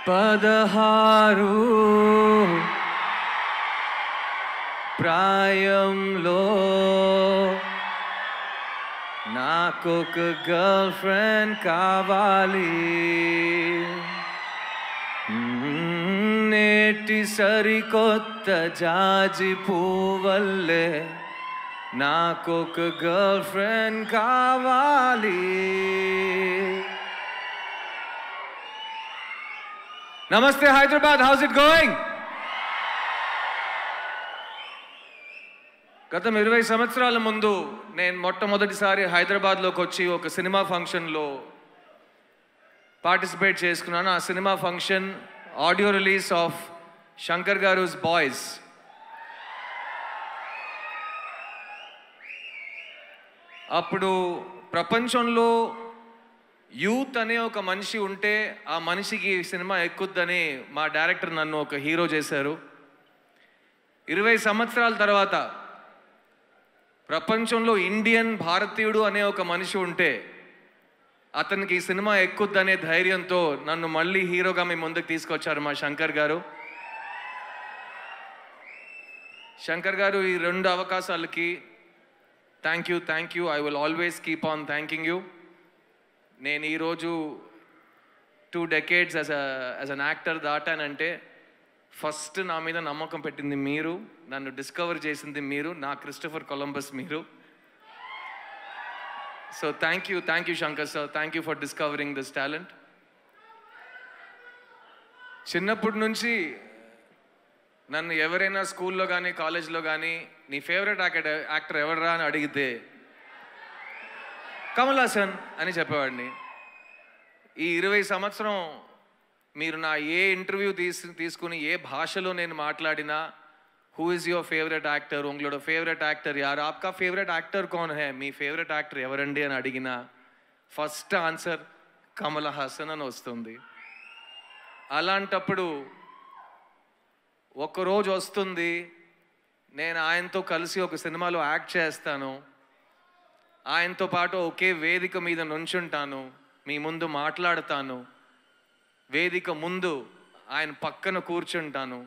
16 ప్రాయంలో నాకొక girl friend కావాలి. నేటి సరికొత్త జాజి పువ్వల్లే నాకొక గర్ల్ ఫ్రెండ్ కావాలి. నమస్తే హైదరాబాద్, హౌస్ ఇట్ గోయింగ్? గత 20 సంవత్సరాల ముందు నేను మొట్టమొదటిసారి హైదరాబాద్లోకి వచ్చి ఒక సినిమా ఫంక్షన్లో పార్టిసిపేట్ చేసుకున్నాను. ఆ cinema function audio release of Shankar గారుస్ బాయ్స్. అప్పుడు ప్రపంచంలో యూత్ అనే ఒక మనిషి ఉంటే ఆ మనిషికి సినిమా ఎక్కుద్దని మా డైరెక్టర్ నన్ను ఒక హీరో చేశారు. 20 సంవత్సరాల తర్వాత ప్రపంచంలో ఇండియన్ భారతీయుడు అనే ఒక మనిషి ఉంటే అతనికి ఈ సినిమా ఎక్కుద్దనే ధైర్యంతో నన్ను మళ్ళీ హీరోగా మీ ముందుకు తీసుకొచ్చారు మా శంకర్ గారు. శంకర్ గారు, ఈ 2 అవకాశాలకి thank you. I will always keep on thanking you. నేను ఈరోజు 2 decades యాజ్ అన్ యాక్టర్ దాటానంటే ఫస్ట్ నా మీద నమ్మకం పెట్టింది మీరు, నన్ను డిస్కవర్ చేసింది మీరు, నా క్రిస్టోఫర్ కొలంబస్ మీరు. So thank you Shankar sir, thank you for discovering this talent. చిన్నప్పటి నుంచి నన్ను ఎవరైనా స్కూల్లో కానీ కాలేజ్లో కానీ నీ ఫేవరెట్ యాక్టర్ ఎవడరా అని అడిగితే కమల్ హాసన్ అని చెప్పేవాడిని. ఈ 20 సంవత్సరం మీరు నా ఏ ఇంటర్వ్యూ తీసుకుని ఏ భాషలో నేను మాట్లాడినా who is your favourite actor, ఉంగళోడ ఫేవరెట్ యాక్టర్ యార్, ఆప్కా ఫేవరెట్ యాక్టర్ కౌన్ హై, మీ ఫేవరెట్ యాక్టర్ ఎవరండి అని అడిగినా ఫస్ట్ ఆన్సర్ కమల్ హాసన్ అని వస్తుంది. అలాంటప్పుడు ఒకరోజు వస్తుంది, నేను ఆయనతో కలిసి ఒక సినిమాలో యాక్ట్ చేస్తాను, ఆయనతో పాటు ఒకే వేదిక మీద నుంచుంటాను, మీ ముందు మాట్లాడతాను, వేదిక ముందు ఆయన పక్కన కూర్చుంటాను.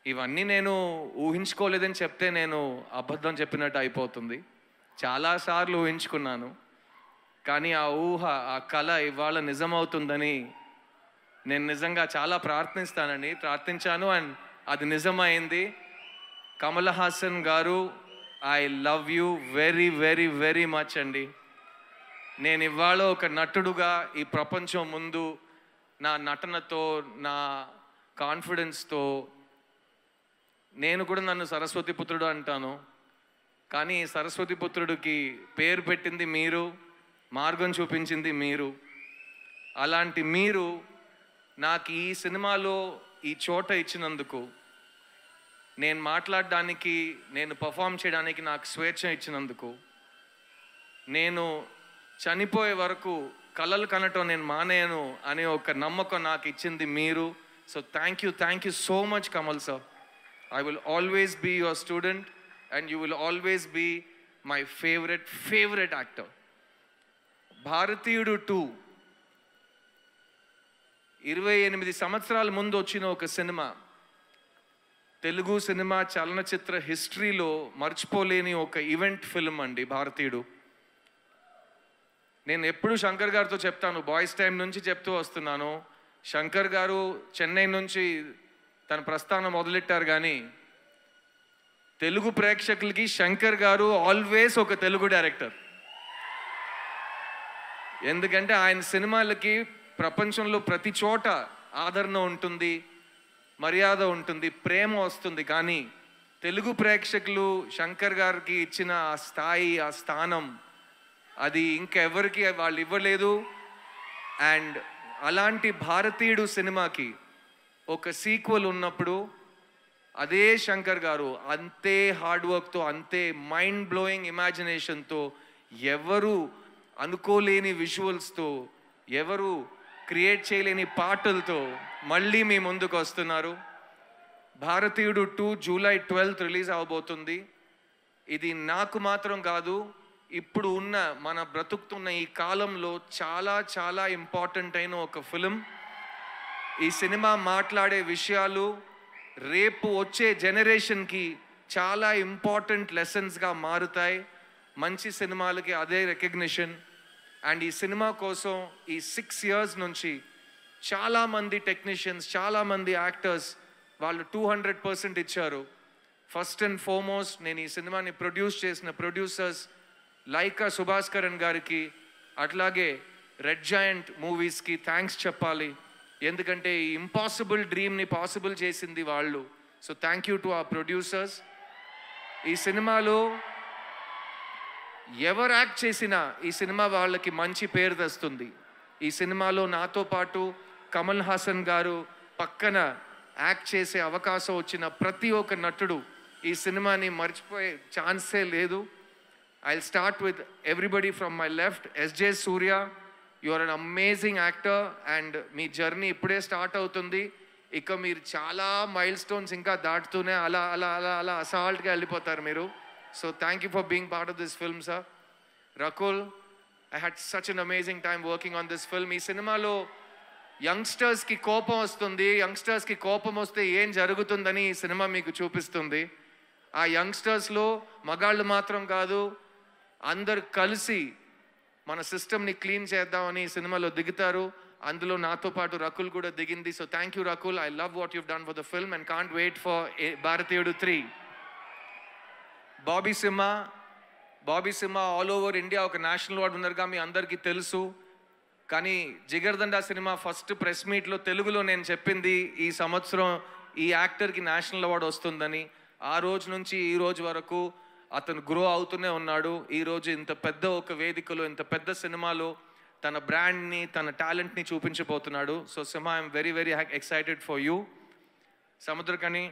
ఇవన్నీ నేను ఊహించుకోలేదని చెప్తే నేను అబద్ధం చెప్పినట్టు అయిపోతుంది. చాలాసార్లు ఊహించుకున్నాను, కానీ ఆ ఊహ, ఆ కళ ఇవాళ నిజమవుతుందని నేను నిజంగా చాలా ప్రార్థించాను అండ్ అది నిజమైంది. కమల్ హాసన్ గారు, I love you very very very much అండి. నేను ఇవాళ ఒక నటుడుగా ఈ ప్రపంచం ముందు నా నటనతో, నా కాన్ఫిడెన్స్తో, నేను కూడా నన్ను సరస్వతి పుత్రుడు అంటాను, కానీ సరస్వతి పుత్రుడికి పేరు పెట్టింది మీరు, మార్గం చూపించింది మీరు. అలాంటి మీరు నాకు ఈ సినిమాలో ఈ చోట ఇచ్చినందుకు, నేను మాట్లాడడానికి, నేను పర్ఫామ్ చేయడానికి నాకు స్వేచ్ఛ ఇచ్చినందుకు, నేను చనిపోయే వరకు కలలు కనటం నేను మానేయను అనే ఒక నమ్మకం నాకు ఇచ్చింది మీరు. So thank you so much Kamal sir. I will always be your student and you will always be my favourite actor. Bharateeyudu 2 28 సంవత్సరాల ముందు వచ్చిన ఒక సినిమా, తెలుగు సినిమా చలనచిత్ర హిస్టరీలో మర్చిపోలేని ఒక ఈవెంట్ ఫిల్మ్ అండి భారతీయుడు. నేను ఎప్పుడు శంకర్ గారితో చెప్తాను, బాయ్స్ టైం నుంచి చెప్తూ వస్తున్నాను, శంకర్ గారు చెన్నై నుంచి తన ప్రస్థానం మొదలెట్టారు, కానీ తెలుగు ప్రేక్షకులకి శంకర్ గారు ఆల్వేస్ ఒక తెలుగు డైరెక్టర్. ఎందుకంటే ఆయన సినిమాలకి ప్రపంచంలో ప్రతి చోట ఆదరణ ఉంటుంది, మర్యాద ఉంటుంది, ప్రేమ వస్తుంది, కానీ తెలుగు ప్రేక్షకులు శంకర్ గారికి ఇచ్చిన ఆ స్థాయి, ఆ స్థానం, అది ఇంకెవరికి వాళ్ళు ఇవ్వలేదు. అండ్ అలాంటి భారతీయుడు సినిమాకి ఒక సీక్వెల్ ఉన్నప్పుడు అదే శంకర్ గారు అంతే హార్డ్ వర్క్తో, అంతే మైండ్ బ్లోయింగ్ ఇమాజినేషన్తో, ఎవరు అనుకోలేని విజువల్స్తో, ఎవరు క్రియేట్ చేయలేని పాటలతో మళ్ళీ మీ ముందుకు వస్తున్నారు. భారతీయుడు 2 July 12th రిలీజ్ అవబోతుంది. ఇది నాకు మాత్రం కాదు, ఇప్పుడు ఉన్న మన బ్రతుకుతున్న ఈ కాలంలో చాలా చాలా ఇంపార్టెంట్ అయిన ఒక ఫిలిం. ఈ సినిమా మాట్లాడే విషయాలు రేపు వచ్చే జనరేషన్కి చాలా ఇంపార్టెంట్ లెసన్స్గా మారుతాయి. మంచి సినిమాలకి అదే రికగ్నిషన్. అండ్ ఈ సినిమా కోసం ఈ 6 years నుంచి చాలామంది టెక్నీషియన్స్, చాలామంది యాక్టర్స్ వాళ్ళు 200% ఇచ్చారు. ఫస్ట్ అండ్ ఫార్మోస్ట్ నేను ఈ సినిమాని ప్రొడ్యూస్ చేసిన ప్రొడ్యూసర్స్ లైకా సుభాస్కరన్ గారికి, అట్లాగే రెడ్ జాయింట్ మూవీస్కి థ్యాంక్స్ చెప్పాలి. ఎందుకంటే ఈ ఇంపాసిబుల్ డ్రీమ్ని పాసిబుల్ చేసింది వాళ్ళు. సో థ్యాంక్ యూ టు ఆ ప్రొడ్యూసర్స్. ఈ సినిమాలో ఎవరు యాక్ట్ చేసినా ఈ సినిమా వాళ్ళకి మంచి పేరు తెస్తుంది. ఈ సినిమాలో నాతో పాటు కమల్ హాసన్ గారు పక్కన యాక్ట్ చేసే అవకాశం వచ్చిన ప్రతి ఒక్క నటుడు ఈ సినిమాని మర్చిపోయే ఛాన్సే లేదు. I'll start with everybody from my left. S.J. Surya, you are an amazing actor and me journey ఇప్పుడే స్టార్ట్ అవుతుంది. ఇక మీరు చాలా మైల్ స్టోన్స్ ఇంకా దాటుతూనే అలా అలా అలా అలా అసాల్ట్గా వెళ్ళిపోతారు మీరు. So thank you for being part of this film sir. Rakul, I had such an amazing time working on this film. ఈ సినిమాలో యంగ్స్టర్స్కి కోపం వస్తుంది, యంగ్స్టర్స్కి కోపం వస్తే ఏం జరుగుతుందని ఈ సినిమా మీకు చూపిస్తుంది. ఆ యంగ్స్టర్స్లో మగాళ్ళు మాత్రం కాదు, అందరు కలిసి మన సిస్టమ్ని క్లీన్ చేద్దామని ఈ సినిమాలో దిగుతారు. అందులో నాతో పాటు రకుల్ కూడా దిగింది. So thank you Rakul. I love what you've done for the film and can't wait for Bharateeyudu 3. Bobby Simha all over India ఒక నేషనల్ అవార్డు విన్నర్గా మీ అందరికీ తెలుసు. కానీ జిగర్దండా సినిమా ఫస్ట్ ప్రెస్ మీట్లో తెలుగులో నేను చెప్పింది ఈ సంవత్సరం ఈ యాక్టర్కి నేషనల్ అవార్డు వస్తుందని. ఆ రోజు నుంచి ఈ రోజు వరకు అతను గ్రో అవుతూనే ఉన్నాడు. ఈరోజు ఇంత పెద్ద ఒక వేదికలో, ఇంత పెద్ద సినిమాలో తన బ్రాండ్ని, తన టాలెంట్ని చూపించబోతున్నాడు. So Simha, I'm very very excited for you. Samuthirakani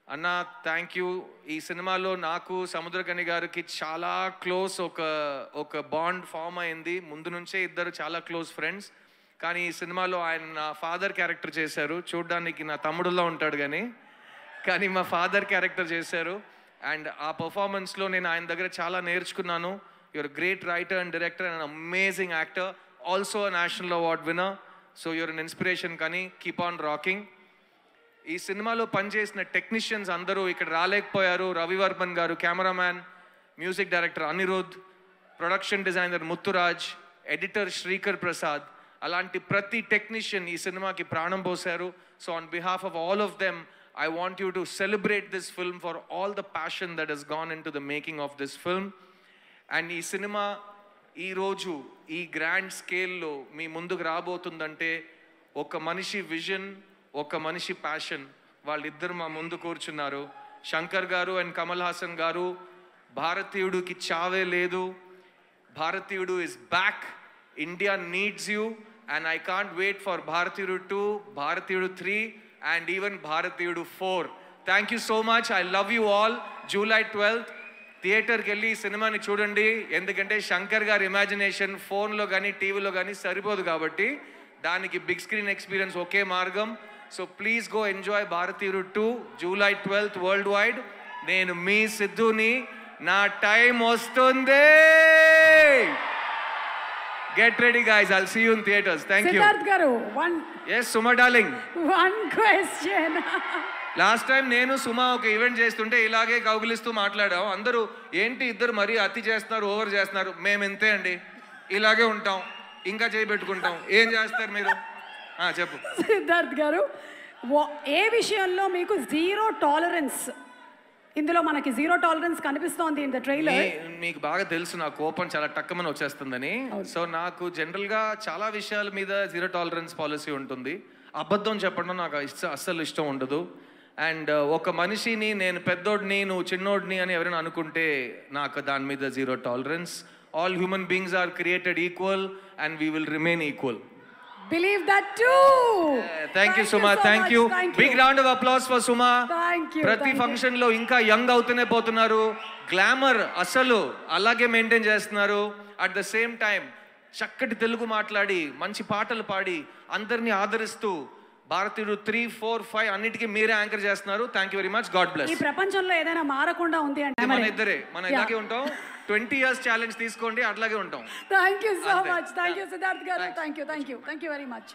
అన్న, థ్యాంక్ యూ. ఈ సినిమాలో నాకు సముద్రకని గారికి చాలా క్లోజ్ ఒక బాండ్ ఫామ్ అయింది. ముందు నుంచే ఇద్దరు చాలా క్లోజ్ ఫ్రెండ్స్. కానీ ఈ సినిమాలో ఆయన నా ఫాదర్ క్యారెక్టర్ చేశారు. చూడ్డానికి నా తమ్ముడులా ఉంటాడు కానీ మా ఫాదర్ క్యారెక్టర్ చేశారు. అండ్ ఆ పర్ఫార్మెన్స్లో నేను ఆయన దగ్గర చాలా నేర్చుకున్నాను. You're great writer and director and amazing actor, also national award winner. So you're an inspiration. కానీ కీప్ ఆన్ రాకింగ్. ఈ సినిమాలో పనిచేసిన టెక్నీషియన్స్ అందరూ ఇక్కడ రాలేకపోయారు. Ravivarman garu cameraman, music director Anirudh, production designer Muthuraj, editor Sreekar Prasad, అలాంటి ప్రతి టెక్నీషియన్ ఈ సినిమాకి ప్రాణం పోశారు. So on behalf of all of them I want you to celebrate this film for all the passion that has gone into the making of this film. And ee cinema ee roju ee grand scale lo mee munduku raabotundante oka manishi vision, oka manishi passion valliddaru ma mundu koorchunnaru. Shankar garu and Kamal Hassan garu, Bharatiyudu ki chave ledu, Bharatiyudu is back, India needs you, and I can't wait for Bharatiyudu 2, Bharatiyudu 3 and even Bharatiyudu 4. Thank you so much. I love you all. July 12th థియేటర్కి వెళ్ళి సినిమాని చూడండి. ఎందుకంటే శంకర్ గారి imagination ఫోన్లో కానీ టీవీలో కానీ సరిపోదు కాబట్టి దానికి బిగ్ స్క్రీన్ ఎక్స్పీరియన్స్ ఒకే మార్గం. సో ప్లీజ్ గో ఎంజాయ్ భారతీయుడు 2 July 12th వరల్డ్ వైడ్. నేను మీ సిద్ధుని, నా టైం వస్తుంది. Get ready guys, I'll see you in theaters. Thank you. Siddharth garu, Yes, Suma darling. One question. Last time నేను సుమా ఒక event చేస్తుంటే ఇలాగే కౌగిలిస్తూ మాట్లాడాం. అందరూ ఏంటి ఇద్దరు మరీ అతి చేస్తున్నారు, ఓవర్ చేస్తున్నారు. మేము ఇంతే అండి, ఇలాగే ఉంటాం, ఇంకా చేయబెట్టుకుంటాం. ఏం చేస్తారు మీరు? చెప్పు సిద్ధార్థ్ గారు, ఏ విషయంలో మీకు జీరో టాలరెన్స్? ఇందులో మనకి జీరో టాలరెన్స్ కనిపిస్తోంది ఇన్ ద ట్రైలర్. మీకు బాగా తెలుసు నా కోపం చాలా టక్కమని వచ్చేస్తుందని. సో నాకు జనరల్గా చాలా విషయాల మీద జీరో టాలరెన్స్ పాలసీ ఉంటుంది. అబద్ధం చెప్పడం నాకు అస్సలు ఇష్టం ఉండదు. అండ్ ఒక మనిషిని నేను పెద్దోడిని నువ్వు చిన్నోడిని అని ఎవరైనా అనుకుంటే నాకు దాని మీద zero tolerance. All human beings are created equal and we will remain equal. Believe that too. Thank you Suma, thank you. Big round of applause for Suma. Thank you. ప్రతి ఫంక్షన్ లో ఇంకా యంగ్ అవుతూనే పోతున్నారు. Glamour అసలు అలాగే maintain చేస్తున్నారు. At the same time చక్కటి తెలుగు మాట్లాడి మంచి పాటలు పాడి అందరినీ ఆదరిస్తూ భారతీయుడు 3, 4, 5 అన్నిటికీ మీరే యాంకర్ చేస్తున్నారు. Thank you very much. God bless. ఈ ప్రపంచంలో ఏదైనా మారకుండా ఉంది అంటే మన ఇద్దరే, మనం ఇలాగే ఉంటాం. 20 years ఛాలెంజ్ తీసుకోండి, అట్లాగే ఉంటాం. Thank you so much. Thank you Siddharth garu. Thank you very much.